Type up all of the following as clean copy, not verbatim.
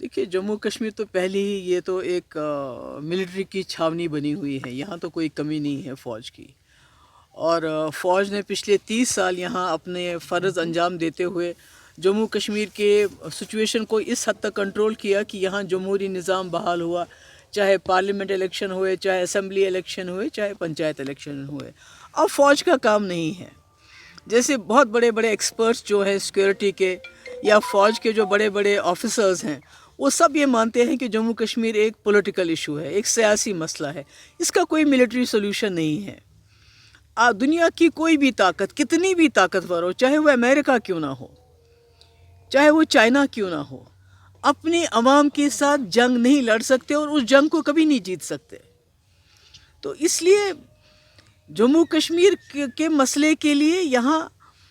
देखिए, जम्मू कश्मीर तो पहले ही ये तो एक मिलिट्री की छावनी बनी हुई है। यहाँ तो कोई कमी नहीं है फ़ौज की। और फ़ौज ने पिछले 30 साल यहाँ अपने फ़र्ज़ अंजाम देते हुए जम्मू कश्मीर के सिचुएशन को इस हद तक कंट्रोल किया कि यहाँ जमहूरी निज़ाम बहाल हुआ, चाहे पार्लियामेंट इलेक्शन हुए, चाहे असेंबली इलेक्शन हुए, चाहे पंचायत इलेक्शन हुए। अब फ़ौज का काम नहीं है। जैसे बहुत बड़े बड़े एक्सपर्ट्स जो हैं सिक्योरिटी के या फ़ौज के जो बड़े बड़े ऑफिसर्स हैं, वो सब ये मानते हैं कि जम्मू कश्मीर एक पॉलिटिकल इशू है, एक सियासी मसला है। इसका कोई मिलिट्री सोल्यूशन नहीं है। दुनिया की कोई भी ताकत, कितनी भी ताकतवर हो, चाहे वो अमेरिका क्यों ना हो, चाहे वो चाइना क्यों ना हो, अपनी अवाम के साथ जंग नहीं लड़ सकते और उस जंग को कभी नहीं जीत सकते। तो इसलिए जम्मू कश्मीर के मसले के लिए यहाँ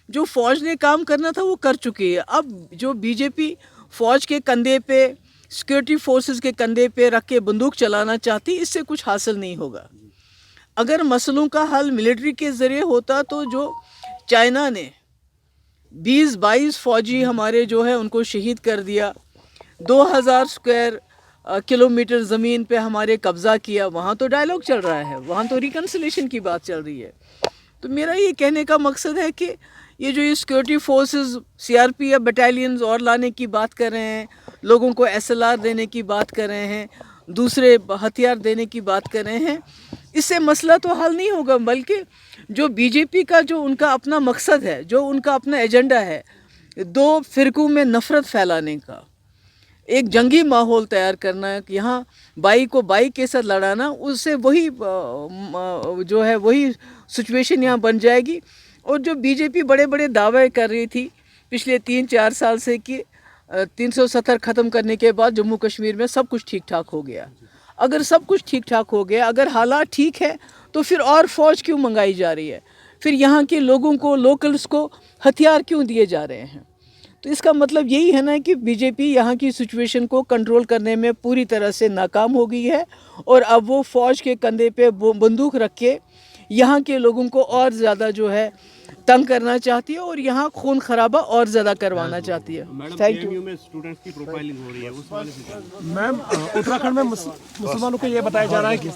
जो फ़ौज ने काम करना था वो कर चुकी है। अब जो बीजेपी फ़ौज के कंधे पे, सिक्योरिटी फोर्सेस के कंधे पे रख के बंदूक चलाना चाहती, इससे कुछ हासिल नहीं होगा। अगर मसलों का हल मिलिट्री के ज़रिए होता तो जो चाइना ने 20-22 फ़ौजी हमारे जो है उनको शहीद कर दिया, 2000 स्क्वायर किलोमीटर ज़मीन पे हमारे कब्ज़ा किया, वहाँ तो डायलॉग चल रहा है, वहाँ तो रिकन्सिलेशन की बात चल रही है। तो मेरा ये कहने का मकसद है कि ये जो ये सिक्योरिटी फोर्सेस सीआरपीएफ बटालियंस और लाने की बात कर रहे हैं, लोगों को एसएलआर देने की बात कर रहे हैं, दूसरे हथियार देने की बात कर रहे हैं, इससे मसला तो हल नहीं होगा। बल्कि जो बीजेपी का जो उनका अपना मकसद है, जो उनका अपना एजेंडा है, दो फ़िरकों में नफ़रत फैलाने का, एक जंगी माहौल तैयार करना है कि यहाँ बाई को बाई के साथ लड़ाना, उससे वही जो है वही सिचुएशन यहाँ बन जाएगी। और जो बीजेपी बड़े बड़े दावे कर रही थी पिछले 3-4 साल से कि 370 ख़त्म करने के बाद जम्मू कश्मीर में सब कुछ ठीक ठाक हो गया। अगर सब कुछ ठीक ठाक हो गया, अगर हालात ठीक है, तो फिर और फ़ौज क्यों मंगाई जा रही है? फिर यहाँ के लोगों को, लोकल्स को हथियार क्यों दिए जा रहे हैं? तो इसका मतलब यही है ना कि बीजेपी यहाँ की सिचुएशन को कंट्रोल करने में पूरी तरह से नाकाम हो गई है और अब वो फ़ौज के कंधे पे बंदूक रख के यहाँ के लोगों को और ज़्यादा जो है तंग करना चाहती है और यहाँ खून खराबा और ज़्यादा करवाना चाहती है। Thank you. में स्टूडेंट्स की प्रोफाइलिंग हो रही है उस वाले से मैम, उत्तराखंड में मुसलमानों को ये बताया जा रहा है कि